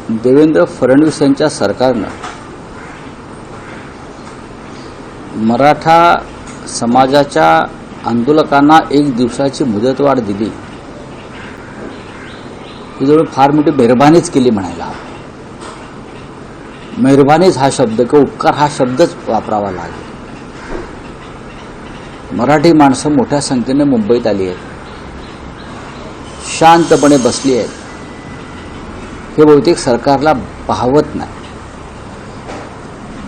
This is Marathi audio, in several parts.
देवेंद्र फडणवीस यांच्या सरकारनं मराठा समाजाच्या आंदोलकांना एक दिवसाची मुदतवाढ दिली, ही जवळ फार मोठी मेहरबानीच केली म्हणायला. मेहरबानीच हा शब्द किंवा उपकार हा शब्दच वापरावा लागेल. मराठी माणसं मोठ्या संख्येने मुंबईत आली आहेत, शांतपणे बसली आहेत. हे बहुतेक सरकारला पाहवत नाही.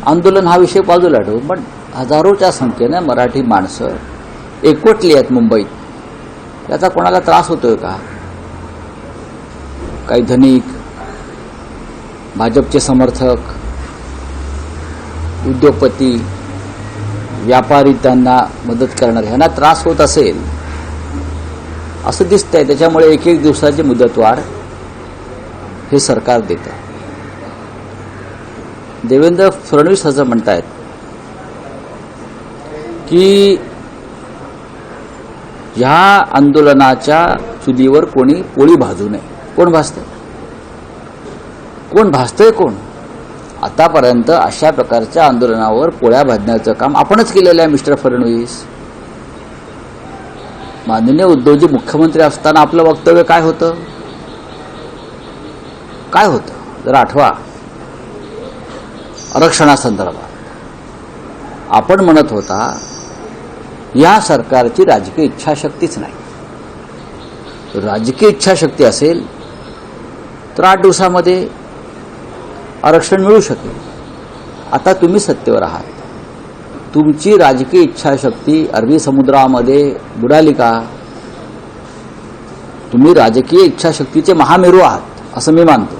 आंदोलन हा विषय बाजूला ठेवून पण हजारोच्या संख्येने मराठी माणसं एकवटली आहेत मुंबईत. याचा कोणाला त्रास होतोय का? काही धनिक, भाजपचे समर्थक, उद्योगपती, व्यापारी त्यांना मदत करणारे यांना त्रास होत असेल असं दिसतंय. त्याच्यामुळे एक एक दिवसाची मुदतवाढ हे सरकार देतं. देवेंद्र फडणवीस असं म्हणतायत की ह्या आंदोलनाच्या चुलीवर कोणी पोळी भाजू नये. कोण भाजतंय? कोण भाजतंय? कोण? आतापर्यंत अशा प्रकारच्या आंदोलनावर पोळ्या भाजण्याचं काम आपणच केलेलं आहे. मिस्टर फडणवीस, माननीय उद्धवजी मुख्यमंत्री असताना आपलं वक्तव्य काय होतं? काय होतं जरा आठवा. आरक्षणासंदर्भात आपण म्हणत होता या सरकारची राजकीय इच्छाशक्तीच नाही. राजकीय इच्छाशक्ती असेल तर 8 दिवसामध्ये आरक्षण मिळू शकेल. आता तुम्ही सत्तेवर आहात, तुमची राजकीय इच्छाशक्ती अरबी समुद्रामध्ये बुडाली का? तुम्ही राजकीय इच्छाशक्तीचे महामेरू आहात असं मी मानतो.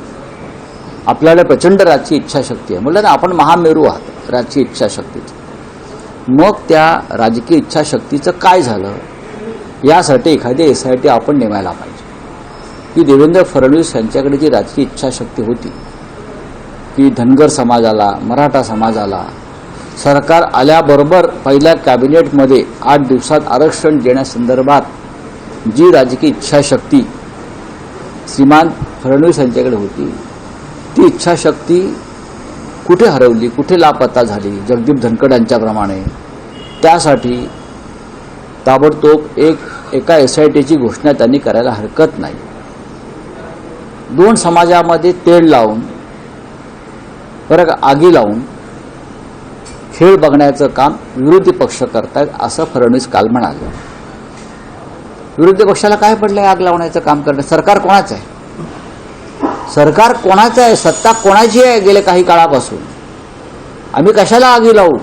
आपल्याला प्रचंड राजकीय इच्छाशक्ती आहे म्हणलं ना, आपण महामेरू आहात राजकीय इच्छाशक्तीचं. मग त्या राजकीय इच्छाशक्तीचं काय झालं यासाठी एखादी SIT आपण नेमायला पाहिजे. की देवेंद्र फडणवीस यांच्याकडे जी राजकीय इच्छाशक्ती होती की धनगर समाजाला, मराठा समाजाला सरकार आल्याबरोबर पहिल्या कॅबिनेटमध्ये 8 दिवसात आरक्षण देण्यासंदर्भात जी राजकीय इच्छाशक्ती श्रीमान फडणवीस यांच्याकडे होती, ती इच्छाशक्ती कुठे हरवली, कुठे लापता झाली? जगदीप धनखड यांच्याप्रमाणे. त्यासाठी ताबडतोब एका SITची घोषणा त्यांनी करायला हरकत नाही. 2 समाजामध्ये तेढ लावून, बरं आगी लावून खेळ बघण्याचं काम विरोधी पक्ष करतायत असं फडणवीस काल म्हणाले. विरोधी पक्षाला काय पडलंय आग लावण्याचं काम करणं? सरकार कोणाचं आहे? सरकार कोणाचं आहे? सत्ता कोणाची आहे? गेल्या काही काळापासून आम्ही कशाला आगी लावू?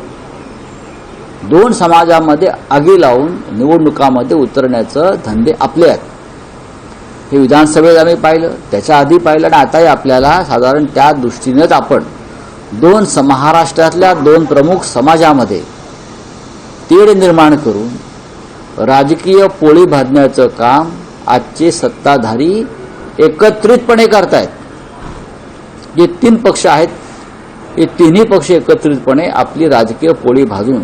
2 समाजामध्ये आगी लावून निवडणुकामध्ये उतरण्याचं धंदे आपले आहेत. हे विधानसभेत आम्ही पाहिलं, त्याच्या आधी पाहिलं आणि आताही आपल्याला साधारण त्या दृष्टीनेच आपण महाराष्ट्रातल्या 2 प्रमुख समाजामध्ये तेढ निर्माण करून राजकीय पोळी भाजण्याचं काम आजचे सत्ताधारी एकत्रितपणे करतायत. जे 3 पक्ष आहेत, हे तिन्ही पक्ष एकत्रितपणे आपली राजकीय पोळी भाजून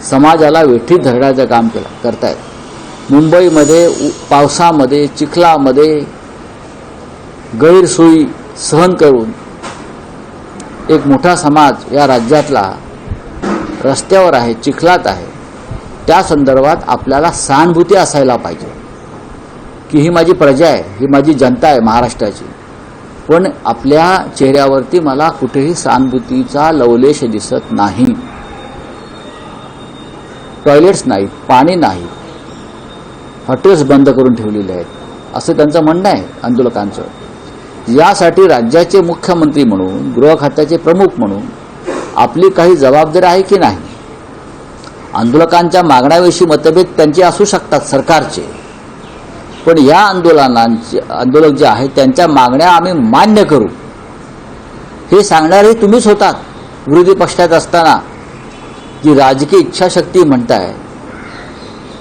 समाजाला वेठीत धरण्याचं काम करतायत. मुंबईमध्ये पावसामध्ये, चिखलामध्ये गैरसोयी सहन करून एक मोठा समाज या राज्यातला रस्त्यावर आहे, चिखलात आहे. त्या संदर्भात आपल्याला सहानुभूती असायला पाहिजे की ही माझी प्रजा आहे, ही माझी जनता आहे महाराष्ट्राची. पण आपल्या चेहऱ्यावरती मला कुठेही सहानुभूतीचा लवलेश दिसत नाही. टॉयलेट्स नाहीत, पाणी नाही, हॉटेल्स बंद करून ठेवलेले आहेत असं त्यांचं म्हणणं आहे आंदोलकांचं. यासाठी राज्याचे मुख्यमंत्री म्हणून, गृह खात्याचे प्रमुख म्हणून आपली काही जबाबदारी आहे की नाही? आंदोलकांच्या मागण्याविषयी मतभेद त्यांचे असू शकतात सरकारचे, पण या आंदोलक जे आहेत त्यांच्या मागण्या आम्ही मान्य करू हे सांगणारे तुम्हीच होतात विरोधी पक्षात असताना. जी राजकीय इच्छाशक्ती म्हणताय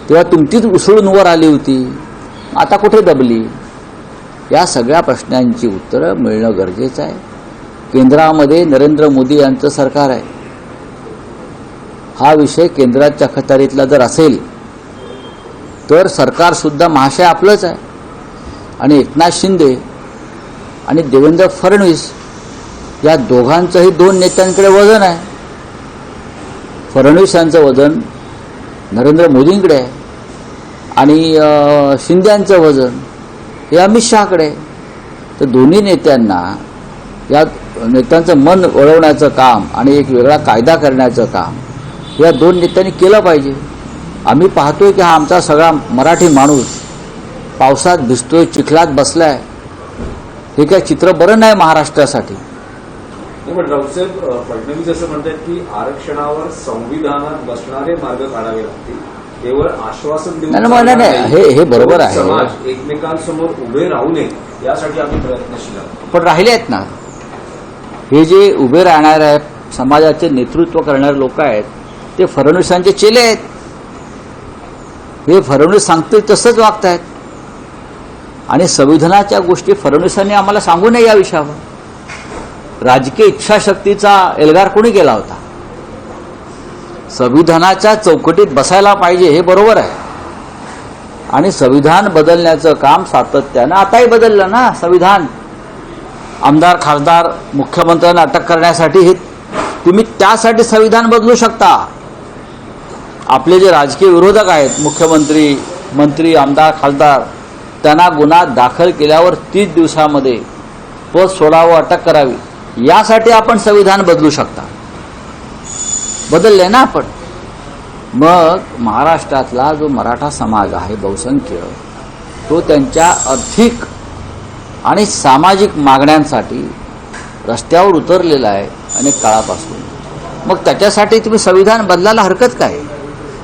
तेव्हा तुमचीच उसळून वर आली होती, आता कुठे दबली? या सगळ्या प्रश्नांची उत्तरं मिळणं गरजेचं आहे. केंद्रामध्ये नरेंद्र मोदी यांचं सरकार आहे. हा विषय केंद्राच्या अखत्यारीतला जर असेल तर सरकार सुद्धा महाशय आपलंच आहे. आणि एकनाथ शिंदे आणि देवेंद्र फडणवीस या दोघांचंही दोन नेत्यांकडे वजन आहे. फडणवीस यांचं वजन नरेंद्र मोदींकडे आहे आणि शिंदे यांचं वजन हे अमित शहाकडे आहे. तर दोन्ही नेत्यांना या नेत्यांचं मन वळवण्याचं काम आणि एक वेगळा कायदा करण्याचं काम या दोन नेत्यांनी केलं पाहिजे. आम्ही पाहतोय की हा आमचा सगळा मराठी माणूस पावसात भिजतोय, चिखलात बसलाय. हे काय चित्र बरं नाही महाराष्ट्रासाठी. पण राऊतसाहेब फडणवीस असं म्हणतात की आरक्षणावर संविधानात बसणारे मार्ग काढावे लागतील, केवळ आश्वासन देऊन नाही, हे बरोबर आहे. समाज एकमेकांसमोर उभे राहू नये यासाठी आम्ही प्रयत्नशील आहोत. पण राहिले आहेत ना, हे जे उभे राहणारे आहेत, समाजाचे नेतृत्व करणारे लोक आहेत, ते फडणवीसांचे चेले आहेत. हे फडणवीस सांगतील तसंच वागतायत आणि संविधानाच्या गोष्टी फडणवीसांनी आम्हाला सांगू नये या विषयावर. राजकीय इच्छाशक्तीचा एल्गार कोणी केला होता? संविधानाच्या चौकटीत बसायला पाहिजे हे बरोबर आहे आणि संविधान बदलण्याचं काम सातत्यानं आताही बदललं ना. संविधान आमदार, खासदार, मुख्यमंत्र्यांना अटक करण्यासाठी हे तुम्ही त्यासाठी संविधान बदलू शकता. आपले जे राजकीय विरोधक आहेत, मुख्यमंत्री, मंत्री, आमदार, खासदार, त्यांना गुन्हा दाखल केल्यावर 30 दिवसामध्ये पद सोडावं, अटक करावी, यासाठी आपण संविधान बदलू शकता. बदलले ना आपण. मग महाराष्ट्रातला जो मराठा समाज आहे बहुसंख्य, तो त्यांच्या आर्थिक आणि सामाजिक मागण्यांसाठी रस्त्यावर उतरलेला आहे अनेक काळापासून. मग त्याच्यासाठी तुम्ही संविधान बदलायला हरकत काय?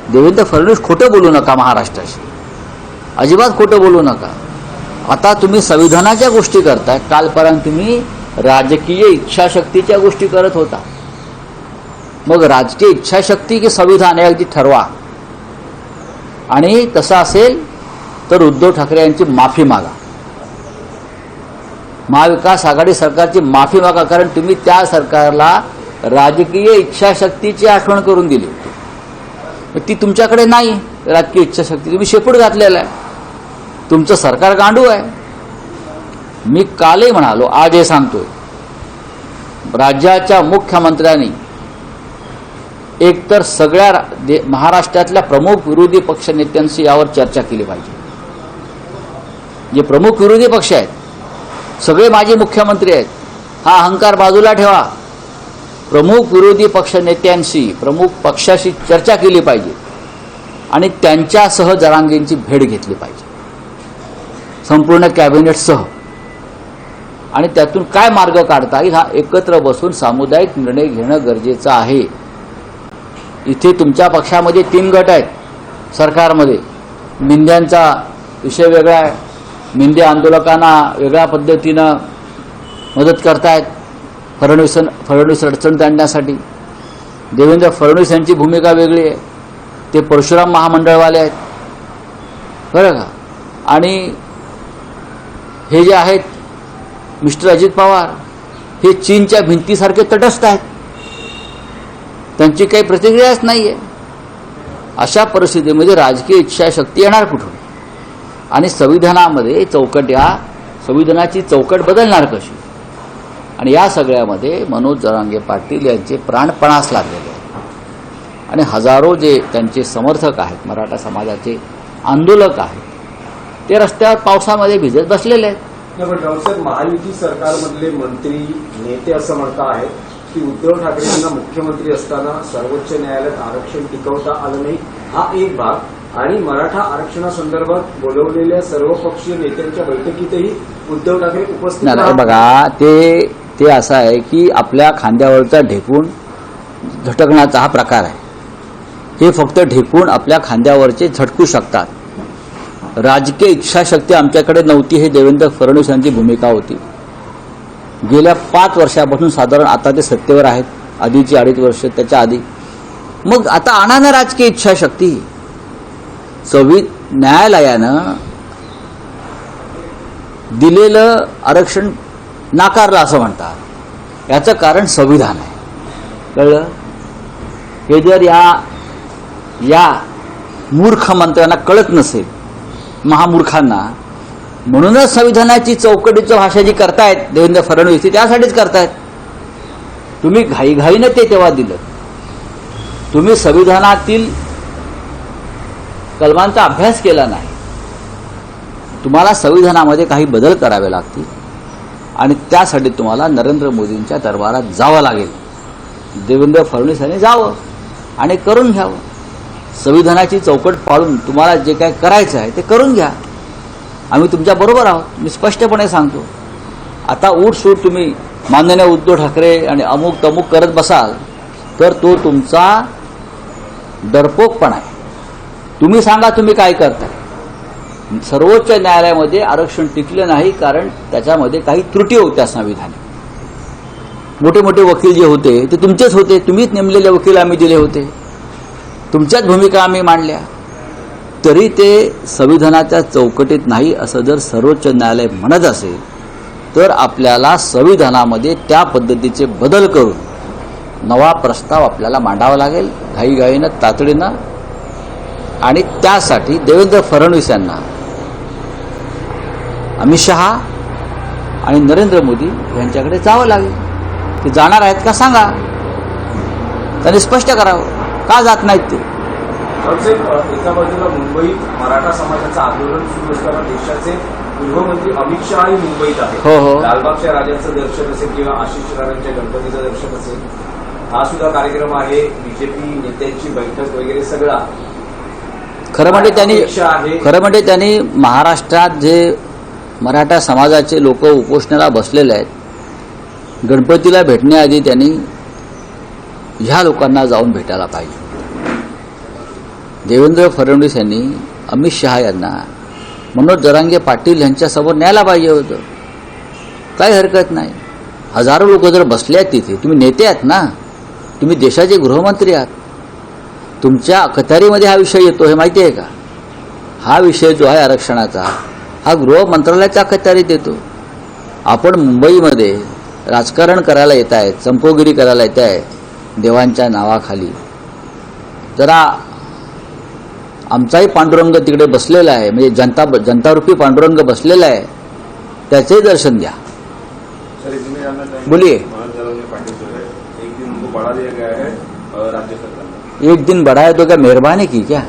देवेंद्र फडणवीस खोटं बोलू नका महाराष्ट्राशी, अजिबात खोटं बोलू नका. आता तुम्ही संविधानाच्या गोष्टी करताय, कालपर्यंत तुम्ही राजकीय इच्छाशक्तीच्या गोष्टी करत होता. मग राजकीय इच्छाशक्ती की संविधान हे अगदी ठरवा आणि तसं असेल तर उद्धव ठाकरे यांची माफी मागा, महाविकास आघाडी सरकारची माफी मागा. कारण तुम्ही त्या सरकारला राजकीय इच्छाशक्तीची आठवण करून दिली. ती तुमच्याकडे नाही राजकीय इच्छाशक्ती, तुम्ही शेपूट घातलेला आहे. तुमचं सरकार गांडू आहे. मी कालही म्हणालो, आज हे सांगतोय, राज्याच्या मुख्यमंत्र्यांनी एकतर सगळ्या महाराष्ट्रातल्या प्रमुख विरोधी पक्ष नेत्यांशी यावर चर्चा केली पाहिजे. जे प्रमुख विरोधी पक्ष आहेत सगळे माझे मुख्यमंत्री आहेत, हा अहंकार बाजूला ठेवा. प्रमुख विरोधी पक्ष नेत्यांशी, प्रमुख पक्षाशी चर्चा केली पाहिजे आणि त्यांच्यासह जरांगेंची भेट घेतली पाहिजे, संपूर्ण कॅबिनेटसह. आणि त्यातून काय मार्ग काढता येईल हा एकत्र बसून सामुदायिक निर्णय घेणं गरजेचं आहे. इथे तुमच्या पक्षामध्ये 3 गट आहेत सरकारमध्ये. मिंद्यांचा विषय वेगळा आहे, मिंदे आंदोलकांना वेगळ्या पद्धतीनं मदत करतायत फडणवीस अडचण आणण्यासाठी. देवेंद्र फडणवीस यांची भूमिका वेगळी आहे, ते परशुराम महामंडळवाले आहेत, बरं का. आणि हे जे आहेत मिस्टर अजित पवार, हे चीनच्या भिंतीसारखे तटस्थ आहेत, त्यांची काही प्रतिक्रियाच नाहीये. अशा परिस्थितीमध्ये राजकीय इच्छाशक्ती येणार कुठून? आणि संविधानामध्ये संविधानाची चौकट बदलणार कशी? आणि या सगळ्यामध्ये मनोज जरांगे पाटील यांचे प्राणपणास लागलेले आहेत आणि हजारो जे त्यांचे समर्थक आहेत, मराठा समाजाचे आंदोलक आहेत, ते रस्त्यावर पावसामध्ये भिजत बसलेले आहेत. पण राऊतसाहेब, महायुती सरकारमधले मंत्री, नेते असं म्हणता आहेत की उद्धव ठाकरे यांना मुख्यमंत्री असताना सर्वोच्च न्यायालयात आरक्षण टिकवता आलं नाही, हा एक भाग. आणि मराठा आरक्षणासंदर्भात बोलवलेल्या सर्वपक्षीय नेत्यांच्या बैठकीतही उद्धव ठाकरे उपस्थित नाही. बघा, ते असं आहे की आपल्या खांद्यावरचा ढेकून झटकण्याचा हा प्रकार आहे. हे फक्त ढेकून आपल्या खांद्यावरचे झटकू शकतात. राजकीय इच्छाशक्ती आमच्याकडे नव्हती, हे देवेंद्र फडणवीस यांची भूमिका होती. गेल्या 5 वर्षापासून साधारण आता ते सत्तेवर आहेत, आधीची 2.5 वर्ष त्याच्या आधी. मग आता आणा ना राजकीय इच्छाशक्ती. न्यायालयानं दिलेलं आरक्षण नाकारलं असं म्हणतात, याचं कारण संविधान आहे, कळलं? हे जर या मूर्ख मंत्र्यांना कळत नसेल, महामूर्खांना, म्हणूनच संविधानाची चौकटीचं भाषा जी करतायत देवेंद्र फडणवीस, त्यासाठीच करतायत. तुम्ही घाईघाईने ते तेव्हा दिलं. तुम्ही संविधानातील कलमांचा अभ्यास केला नाही. तुम्हाला संविधानामध्ये काही बदल करावे लागतील आणि त्यासाठी तुम्हाला नरेंद्र मोदींच्या दरबारात जावं लागेल. देवेंद्र फडणवीस यांनी जावं आणि करून घ्यावं. संविधानाची चौकट पाळून तुम्हाला जे काय करायचं आहे ते करून घ्या. आम्ही तुमच्या बरोबर आहोत. मी स्पष्टपणे सांगतो. आता उठसूट तुम्ही माननीय उद्धव ठाकरे आणि अमुक तमुक करत बसाल तर तो तुमचा डरपोकपणा आहे. तुम्ही सांगा तुम्ही काय करताय. सर्वोच्च न्यायालयामध्ये आरक्षण टिकलं नाही कारण त्याच्यामध्ये काही त्रुटी होत्या संविधानात. मोठे मोठे वकील जे होते ते तुमचेच होते. तुम्हीच नेमलेले वकील आम्ही दिले होते. तुमच्याच भूमिका आम्ही मांडल्या. तरी ते संविधानाच्या चौकटीत नाही असं जर सर्वोच्च न्यायालय म्हणत असेल तर आपल्याला संविधानामध्ये त्या पद्धतीचे बदल करून नवा प्रस्ताव आपल्याला मांडावा लागेल घाईघाईनं, तातडीनं. आणि त्यासाठी देवेंद्र फडणवीस यांना अमित शहा आणि नरेंद्र मोदी यांच्याकडे जावं लागेल. ते जाणार आहेत का सांगा. त्यांनी स्पष्ट करावं का जात नाहीत ते. एका बाजूला मुंबईत मराठा समाजाचं आंदोलन सुरू असताना देशाचे गृहमंत्री अमित शहाही मुंबईत आहेत. हो. लालबागच्या राजांचं दर्शन असेल किंवा आशिष शेलारांच्या गणपतीचं दर्शन असेल, हा सुद्धा कार्यक्रम आहे. बीजेपी नेत्यांची बैठक वगैरे सगळा. खरं म्हणजे त्यांनी महाराष्ट्रात जे मराठा समाजाचे लोक उपोषणाला बसलेले आहेत, गणपतीला भेटण्याआधी त्यांनी ह्या लोकांना जाऊन भेटायला पाहिजे. देवेंद्र फडणवीस यांनी अमित शहा यांना मनोज जरांगे पाटील यांच्यासमोर न्यायला पाहिजे होतं. काही हरकत नाही. हजारो लोक जर बसले आहेत तिथे, तुम्ही नेते आहात ना, तुम्ही देशाचे गृहमंत्री आहात. तुमच्या अखत्यारीमध्ये हा विषय येतो हे माहिती आहे का. हा विषय जो आहे आरक्षणाचा हा गृह मंत्रालयाच्या अखत्यारीत येतो. आपण मुंबईमध्ये राजकारण करायला येत आहेत, चंपोगिरी करायला येत आहे देवांच्या नावाखाली. जरा आमचाही पांडुरंग तिकडे बसलेला आहे, म्हणजे जनतारूपी पांडुरंग बसलेला आहे, त्याचे दर्शन द्या. बोलिए. एक दिन बढ़ाया तो क्या मेहरबानी की क्या.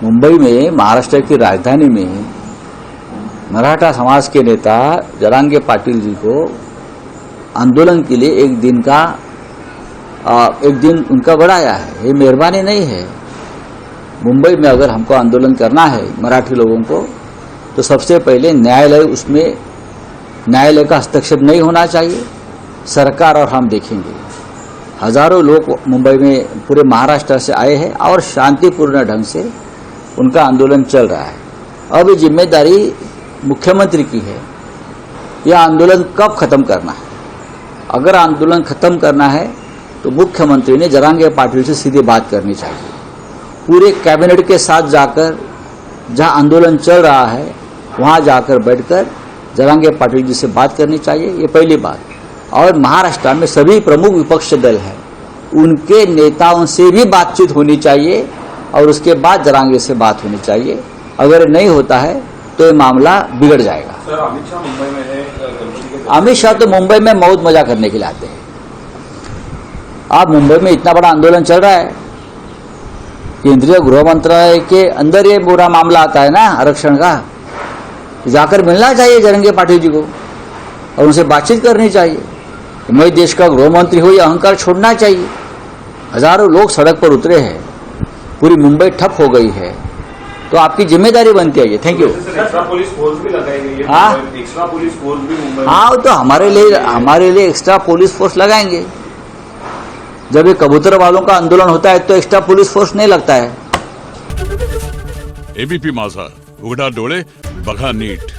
मुंबई में, महाराष्ट्र की राजधानी में मराठा समाज के नेता जरांगे पाटिल जी को आंदोलन के लिए एक दिन उनका बढ़ाया है. ये मेहरबानी नहीं है. मुंबई में अगर हमको आंदोलन करना है मराठी लोगों को तो सबसे पहले न्यायालय का हस्तक्षेप नहीं होना चाहिए. सरकार और हम देखेंगे. हजारों लोग मुंबई में पूरे महाराष्ट्र से आए हैं और शांतिपूर्ण ढंग से उनका आंदोलन चल रहा है. अब ये जिम्मेदारी मुख्यमंत्री की है. यह आंदोलन कब खत्म करना है. अगर आंदोलन खत्म करना है तो मुख्यमंत्री ने जरांगे पाटिल से सीधी बात करनी चाहिए. पूरे कैबिनेट के साथ जाकर जहां आंदोलन चल रहा है वहां जाकर बैठकर जरांगे पाटिल जी से बात करनी चाहिए. ये पहली बात. और महाराष्ट्र में सभी प्रमुख विपक्ष दल हैं, उनके नेताओं से भी बातचीत होनी चाहिए और उसके बाद जरांगे से बात होनी चाहिए. अगर नहीं होता है तो ये मामला बिगड़ जाएगा. सर, अमित शाह मुंबई में है. अमित शाह तो मुंबई में मौज मजा करने के लिए आते हैं. आप मुंबई में इतना बड़ा आंदोलन चल रहा है, केंद्रीय गृह मंत्रालय के अंदर ये बुरा मामला आता है ना आरक्षण का. जाकर मिलना चाहिए जरांगे पाटिल जी को और उनसे बातचीत करनी चाहिए. मैं देश का गृह मंत्री हूं, ये अहंकार छोड़ना चाहिए. हजारों लोग सड़क पर उतरे हैं, पूरी मुंबई ठप हो गई है, तो आपकी जिम्मेदारी बनती है ये. Thank you. Extra police force भी लगाई गई है. हाँ? एक्स्ट्रा पुलिस फोर्स भी मुंबई में. हाँ, तो हमारे लिए एक्स्ट्रा पुलिस फोर्स लगाएंगे. जब ये कबूतर वालों का आंदोलन होता है तो एक्स्ट्रा पुलिस फोर्स नहीं लगता है. एबीपी माझा, उघडा डोळे बघा नीट.